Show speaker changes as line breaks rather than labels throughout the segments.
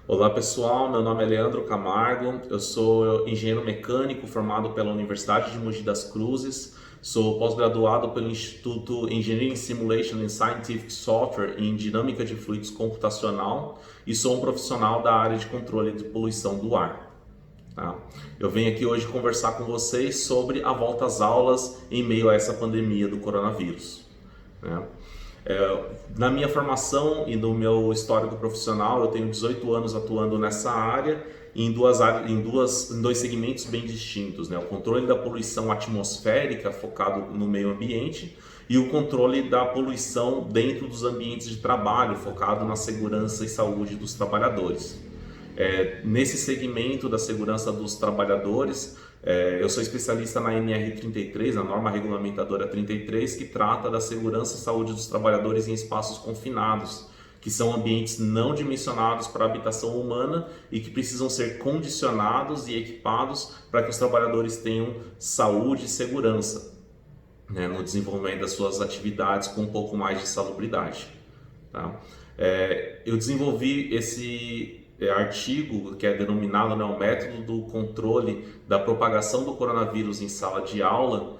Olá pessoal, meu nome é Leandro Camargo, eu sou engenheiro mecânico formado pela Universidade de Mogi das Cruzes, sou pós-graduado pelo Instituto Engineering Simulation and Scientific Software em Dinâmica de Fluidos Computacional e sou um profissional da área de controle de poluição do ar. Tá? Eu venho aqui hoje conversar com vocês sobre a volta às aulas em meio a essa pandemia do coronavírus, né? Na minha formação e no meu histórico profissional, eu tenho 18 anos atuando nessa área em dois segmentos bem distintos, né? O controle da poluição atmosférica focado no meio ambiente e o controle da poluição dentro dos ambientes de trabalho focado na segurança e saúde dos trabalhadores. Nesse segmento da segurança dos trabalhadores, eu sou especialista na NR33, na norma regulamentadora 33, que trata da segurança e saúde dos trabalhadores em espaços confinados, que são ambientes não dimensionados para a habitação humana e que precisam ser condicionados e equipados para que os trabalhadores tenham saúde e segurança, né, no desenvolvimento das suas atividades com um pouco mais de salubridade. Tá? Eu desenvolvi esse artigo que é denominado, né, o método do controle da propagação do coronavírus em sala de aula,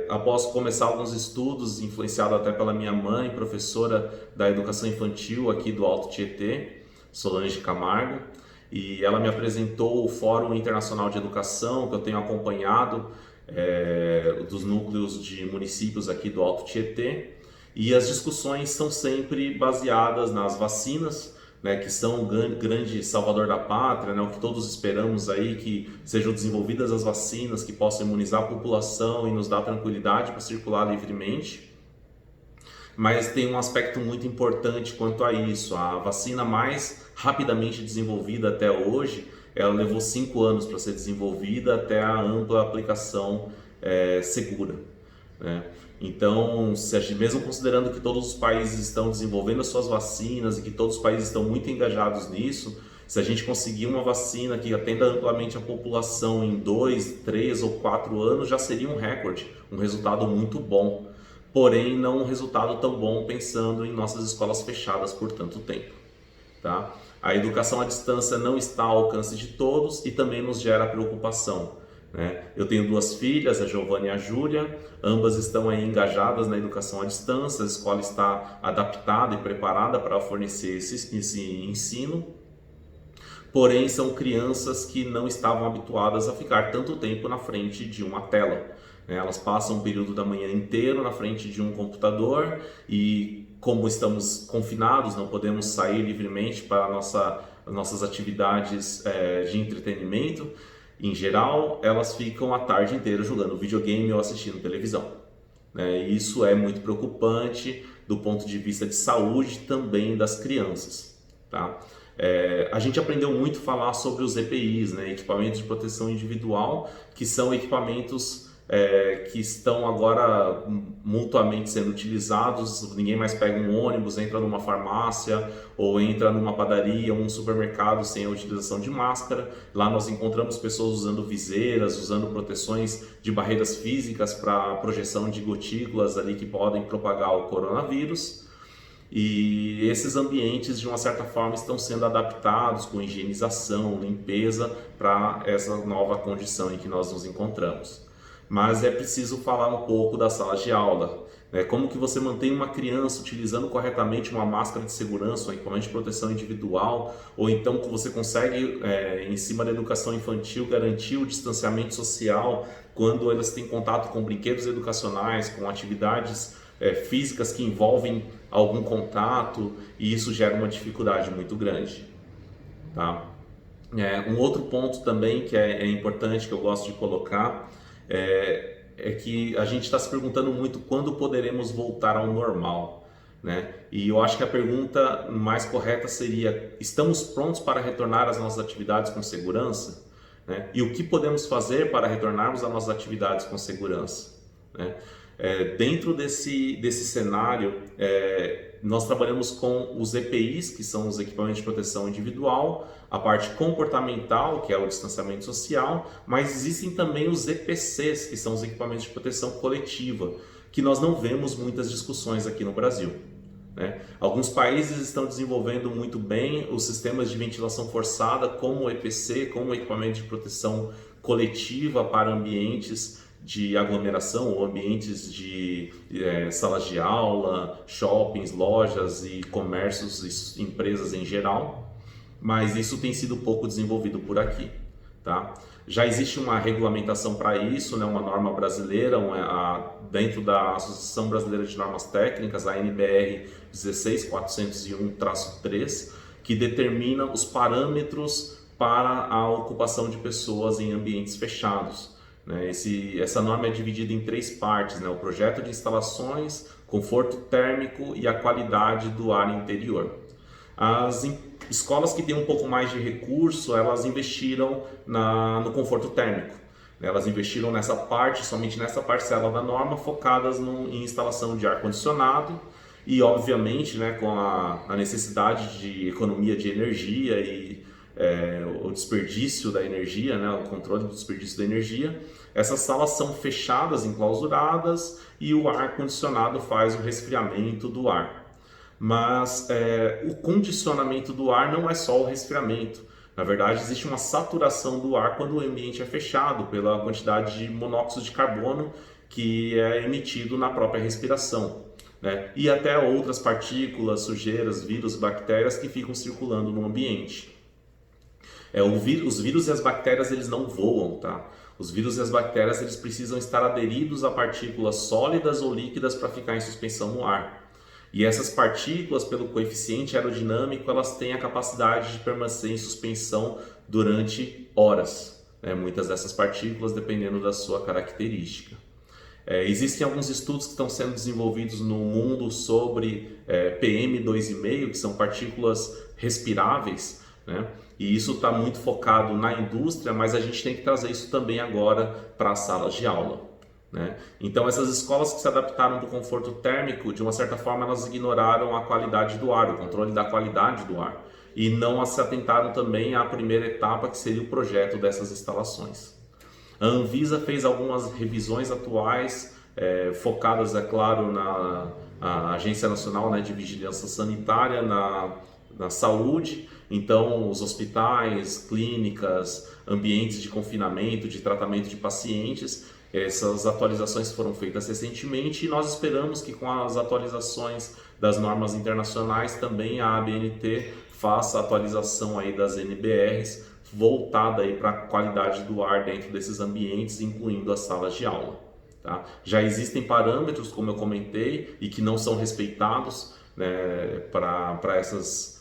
após começar alguns estudos, influenciado até pela minha mãe, professora da educação infantil aqui do Alto Tietê, Solange Camargo, e ela me apresentou o Fórum Internacional de Educação, que eu tenho acompanhado, dos núcleos de municípios aqui do Alto Tietê, e as discussões são sempre baseadas nas vacinas, né, que são o grande salvador da pátria, né, o que todos esperamos aí, que sejam desenvolvidas as vacinas que possam imunizar a população e nos dar tranquilidade para circular livremente. Mas tem um aspecto muito importante quanto a isso. A vacina mais rapidamente desenvolvida até hoje, ela levou 5 anos para ser desenvolvida até a ampla aplicação segura, né? Então, mesmo considerando que todos os países estão desenvolvendo as suas vacinas e que todos os países estão muito engajados nisso, se a gente conseguir uma vacina que atenda amplamente a população em 2, 3 ou 4 anos, já seria um recorde, um resultado muito bom. Porém, não um resultado tão bom pensando em nossas escolas fechadas por tanto tempo. Tá? A educação à distância não está ao alcance de todos e também nos gera preocupação. Eu tenho 2 filhas, a Giovana e a Júlia, ambas estão aí engajadas na educação à distância, a escola está adaptada e preparada para fornecer esse ensino, porém são crianças que não estavam habituadas a ficar tanto tempo na frente de uma tela. Elas passam o período da manhã inteiro na frente de um computador e, como estamos confinados, não podemos sair livremente para nossas atividades de entretenimento. Em geral, elas ficam a tarde inteira jogando videogame ou assistindo televisão, né? E isso é muito preocupante do ponto de vista de saúde também das crianças, tá? A gente aprendeu muito a falar sobre os EPIs, né? Equipamentos de proteção individual, que são equipamentos que estão agora mutuamente sendo utilizados. Ninguém mais pega um ônibus, entra numa farmácia ou entra numa padaria ou um supermercado sem a utilização de máscara. Lá nós encontramos pessoas usando viseiras, usando proteções de barreiras físicas para projeção de gotículas ali que podem propagar o coronavírus. E esses ambientes, de uma certa forma, estão sendo adaptados com higienização, limpeza para essa nova condição em que nós nos encontramos. Mas é preciso falar um pouco da sala de aula, né? Como que você mantém uma criança utilizando corretamente uma máscara de segurança, um equipamento de proteção individual, ou então que você consegue, em cima da educação infantil, garantir o distanciamento social quando elas têm contato com brinquedos educacionais, com atividades físicas que envolvem algum contato, e isso gera uma dificuldade muito grande, tá? Um outro ponto também que é importante, que eu gosto de colocar, é que a gente está se perguntando muito quando poderemos voltar ao normal, né? E eu acho que a pergunta mais correta seria: estamos prontos para retornar às nossas atividades com segurança, né? E o que podemos fazer para retornarmos às nossas atividades com segurança, né? Dentro desse cenário, nós trabalhamos com os EPIs, que são os equipamentos de proteção individual, a parte comportamental, que é o distanciamento social, mas existem também os EPCs, que são os equipamentos de proteção coletiva, que nós não vemos muitas discussões aqui no Brasil, né? Alguns países estão desenvolvendo muito bem os sistemas de ventilação forçada, como o EPC, como o equipamento de proteção coletiva para ambientes de aglomeração ou ambientes de salas de aula, shoppings, lojas e comércios e empresas em geral, mas isso tem sido pouco desenvolvido por aqui, tá? Já existe uma regulamentação para isso, né? Uma norma brasileira, dentro da Associação Brasileira de Normas Técnicas, a NBR 16401-3, que determina os parâmetros para a ocupação de pessoas em ambientes fechados, né? Essa norma é dividida em 3 partes, né? O projeto de instalações, conforto térmico e a qualidade do ar interior. As escolas que têm um pouco mais de recurso, elas investiram no conforto térmico. Elas investiram nessa parte, somente nessa parcela da norma, focadas em instalação de ar-condicionado e, obviamente, né, com a necessidade de economia de energia e o desperdício da energia, né, o controle do desperdício da energia. Essas salas são fechadas, enclausuradas, e o ar-condicionado faz o resfriamento do ar. Mas o condicionamento do ar não é só o resfriamento. Na verdade, existe uma saturação do ar quando o ambiente é fechado pela quantidade de monóxido de carbono que é emitido na própria respiração, né? E até outras partículas, sujeiras, vírus, bactérias que ficam circulando no ambiente. Os vírus e as bactérias, eles não voam, tá? Os vírus e as bactérias, eles precisam estar aderidos a partículas sólidas ou líquidas para ficar em suspensão no ar. E essas partículas, pelo coeficiente aerodinâmico, elas têm a capacidade de permanecer em suspensão durante horas, né? Muitas dessas partículas, dependendo da sua característica. Existem alguns estudos que estão sendo desenvolvidos no mundo sobre PM2,5, que são partículas respiráveis, né? E isso está muito focado na indústria, mas a gente tem que trazer isso também agora para as salas de aula, né? Então essas escolas que se adaptaram para o conforto térmico, de uma certa forma elas ignoraram a qualidade do ar, o controle da qualidade do ar, e não se atentaram também à primeira etapa, que seria o projeto dessas instalações. A Anvisa fez algumas revisões atuais, focadas, é claro, na Agência Nacional, né, de Vigilância Sanitária, na saúde. Então, os hospitais, clínicas, ambientes de confinamento, de tratamento de pacientes, essas atualizações foram feitas recentemente e nós esperamos que com as atualizações das normas internacionais também a ABNT faça a atualização aí das NBRs voltada aí para a qualidade do ar dentro desses ambientes, incluindo as salas de aula, tá? Já existem parâmetros, como eu comentei, e que não são respeitados, né, para essas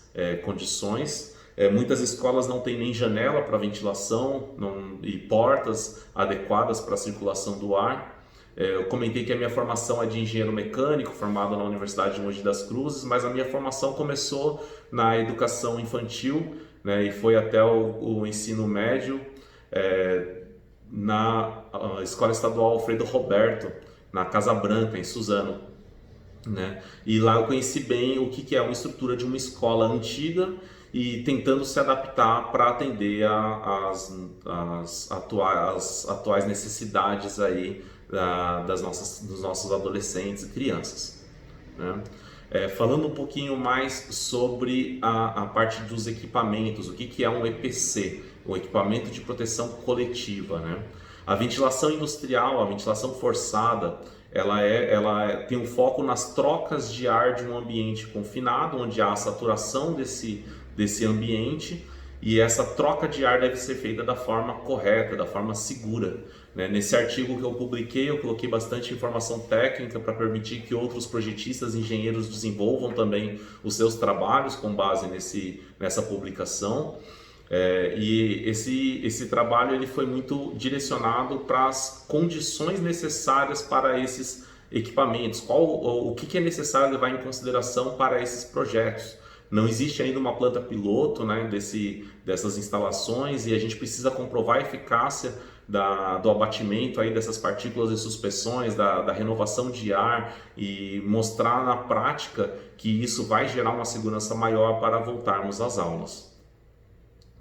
condições. Muitas escolas não têm nem janela para ventilação e portas adequadas para a circulação do ar. Eu comentei que a minha formação é de engenheiro mecânico, formado na Universidade de Mogi das Cruzes, mas a minha formação começou na educação infantil, né, e foi até o ensino médio na Escola Estadual Alfredo Roberto, na Casa Branca, em Suzano, né? E lá eu conheci bem o que é uma estrutura de uma escola antiga e tentando se adaptar para atender as atuais necessidades aí dos nossos adolescentes e crianças, né? Falando um pouquinho mais sobre a parte dos equipamentos, o que é um EPC, um equipamento de proteção coletiva, né? A ventilação industrial, a ventilação forçada, ela tem um foco nas trocas de ar de um ambiente confinado, onde há a saturação desse ambiente, e essa troca de ar deve ser feita da forma correta, da forma segura, né? Nesse artigo que eu publiquei, eu coloquei bastante informação técnica para permitir que outros projetistas e engenheiros desenvolvam também os seus trabalhos com base nessa publicação. E esse trabalho ele foi muito direcionado para as condições necessárias para esses equipamentos, o que é necessário levar em consideração para esses projetos. Não existe ainda uma planta piloto, né, dessas instalações, e a gente precisa comprovar a eficácia do abatimento aí dessas partículas e suspensões, da renovação de ar, e mostrar na prática que isso vai gerar uma segurança maior para voltarmos às aulas.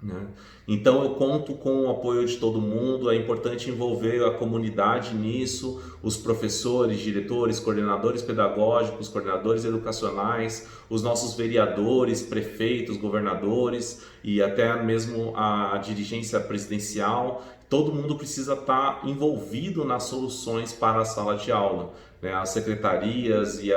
né? Então eu conto com o apoio de todo mundo, é importante envolver a comunidade nisso, os professores, diretores, coordenadores pedagógicos, coordenadores educacionais, os nossos vereadores, prefeitos, governadores e até mesmo a dirigência presidencial. Todo mundo precisa estar envolvido nas soluções para a sala de aula, né? As secretarias e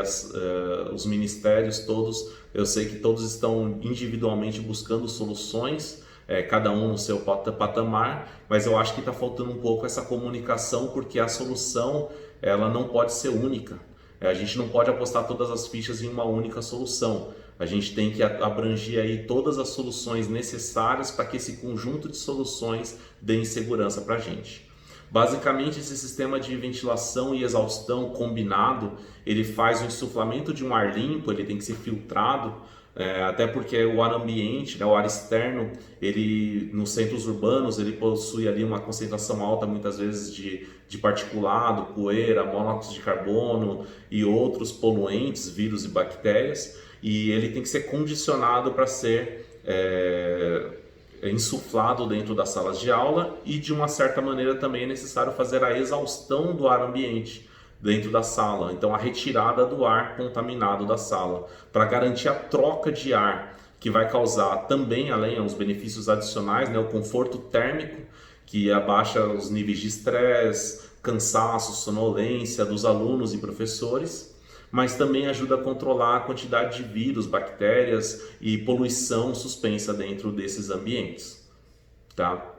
os ministérios todos, eu sei que todos estão individualmente buscando soluções, cada um no seu patamar, mas eu acho que está faltando um pouco essa comunicação, porque a solução ela não pode ser única. A gente não pode apostar todas as fichas em uma única solução. A gente tem que abranger aí todas as soluções necessárias para que esse conjunto de soluções dê segurança para a gente. Basicamente, esse sistema de ventilação e exaustão combinado, ele faz o insuflamento de um ar limpo, ele tem que ser filtrado, até porque o ar ambiente, né, o ar externo, ele nos centros urbanos, ele possui ali uma concentração alta muitas vezes de particulado, poeira, monóxido de carbono e outros poluentes, vírus e bactérias, e ele tem que ser condicionado para ser insuflado dentro das salas de aula, e de uma certa maneira também é necessário fazer a exaustão do ar ambiente dentro da sala, então a retirada do ar contaminado da sala, para garantir a troca de ar, que vai causar também, além dos benefícios adicionais, né, o conforto térmico, que abaixa os níveis de estresse, cansaço, sonolência dos alunos e professores, mas também ajuda a controlar a quantidade de vírus, bactérias e poluição suspensa dentro desses ambientes, tá?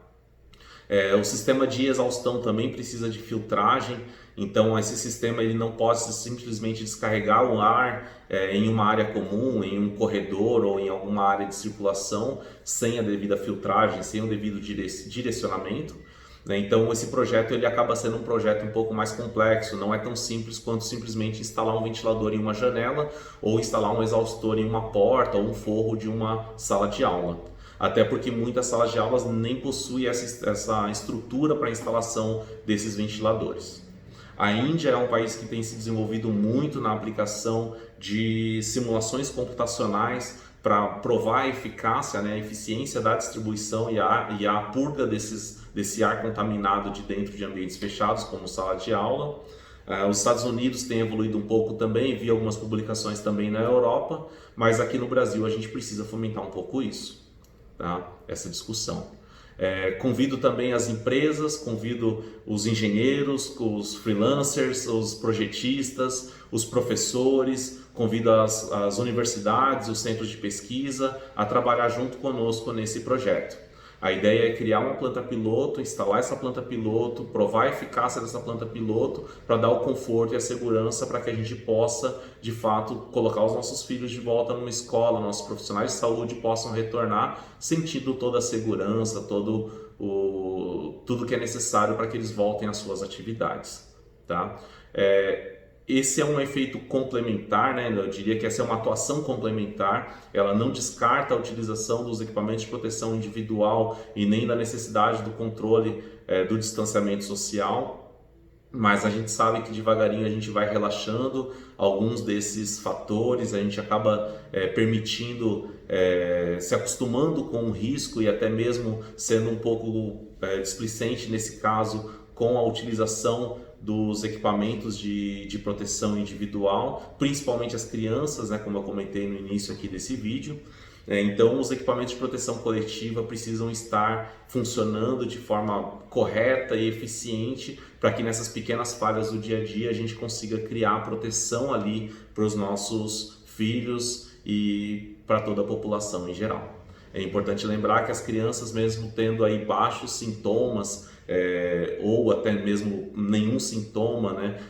O sistema de exaustão também precisa de filtragem, então esse sistema ele não pode simplesmente descarregar o ar em uma área comum, em um corredor ou em alguma área de circulação, sem a devida filtragem, sem o devido direcionamento, né? Então esse projeto ele acaba sendo um projeto um pouco mais complexo, não é tão simples quanto simplesmente instalar um ventilador em uma janela ou instalar um exaustor em uma porta ou um forro de uma sala de aula. Até porque muitas salas de aulas nem possuem essa estrutura para a instalação desses ventiladores. A Índia é um país que tem se desenvolvido muito na aplicação de simulações computacionais para provar a eficácia, né, a eficiência da distribuição e a purga desse ar contaminado de dentro de ambientes fechados, como sala de aula. Os Estados Unidos têm evoluído um pouco também, vi algumas publicações também na Europa, mas aqui no Brasil a gente precisa fomentar um pouco isso. Tá? Essa discussão. Convido também as empresas, convido os engenheiros, os freelancers, os projetistas, os professores, convido as universidades, os centros de pesquisa a trabalhar junto conosco nesse projeto. A ideia é criar uma planta piloto, instalar essa planta piloto, provar a eficácia dessa planta piloto para dar o conforto e a segurança para que a gente possa, de fato, colocar os nossos filhos de volta numa escola, nossos profissionais de saúde possam retornar sentindo toda a segurança, tudo que é necessário para que eles voltem às suas atividades. Tá? Esse é um efeito complementar, né? Eu diria que essa é uma atuação complementar, ela não descarta a utilização dos equipamentos de proteção individual e nem da necessidade do controle do distanciamento social, mas a gente sabe que devagarinho a gente vai relaxando alguns desses fatores, a gente acaba permitindo, se acostumando com o risco e até mesmo sendo um pouco displicente nesse caso com a utilização dos equipamentos de proteção individual, principalmente as crianças, né, como eu comentei no início aqui desse vídeo. Então, os equipamentos de proteção coletiva precisam estar funcionando de forma correta e eficiente para que nessas pequenas falhas do dia a dia a gente consiga criar proteção ali para os nossos filhos e para toda a população em geral. É importante lembrar que as crianças, mesmo tendo aí baixos sintomas, ou até mesmo nenhum sintoma, né,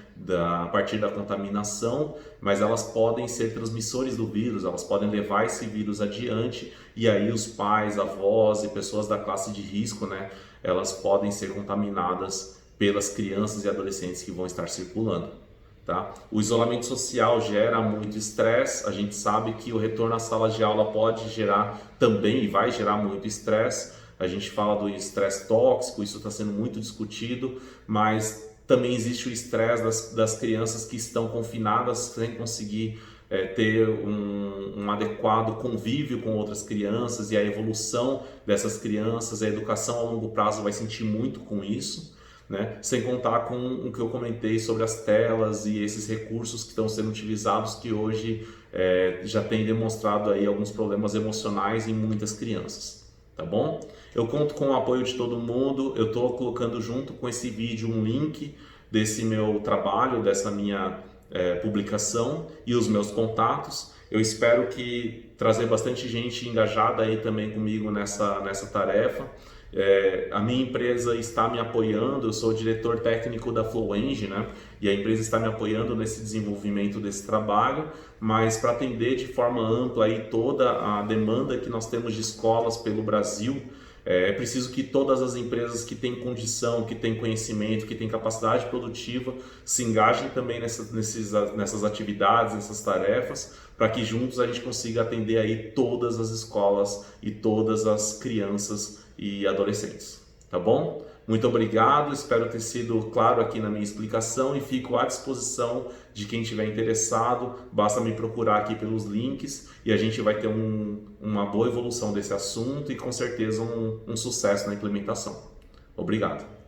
a partir da contaminação, mas elas podem ser transmissores do vírus, elas podem levar esse vírus adiante, e aí os pais, avós e pessoas da classe de risco, né, elas podem ser contaminadas pelas crianças e adolescentes que vão estar circulando. Tá? O isolamento social gera muito estresse, a gente sabe que o retorno à sala de aula pode gerar também e vai gerar muito estresse. A gente fala do estresse tóxico, isso está sendo muito discutido, mas também existe o estresse das crianças que estão confinadas sem conseguir ter um adequado convívio com outras crianças e a evolução dessas crianças, a educação a longo prazo vai sentir muito com isso, né? Sem contar com o que eu comentei sobre as telas e esses recursos que estão sendo utilizados que hoje já tem demonstrado aí alguns problemas emocionais em muitas crianças, tá bom? Eu conto com o apoio de todo mundo, eu estou colocando junto com esse vídeo um link desse meu trabalho, dessa minha publicação e os meus contatos. Eu espero que trazer bastante gente engajada aí também comigo nessa tarefa. A minha empresa está me apoiando, eu sou o diretor técnico da Floweng, né? E a empresa está me apoiando nesse desenvolvimento desse trabalho, mas para atender de forma ampla aí toda a demanda que nós temos de escolas pelo Brasil, é preciso que todas as empresas que têm condição, que têm conhecimento, que têm capacidade produtiva, se engajem também nessas atividades, nessas tarefas, para que juntos a gente consiga atender aí todas as escolas e todas as crianças e adolescentes, tá bom? Muito obrigado, espero ter sido claro aqui na minha explicação e fico à disposição de quem estiver interessado, basta me procurar aqui pelos links e a gente vai ter uma boa evolução desse assunto e com certeza um sucesso na implementação. Obrigado.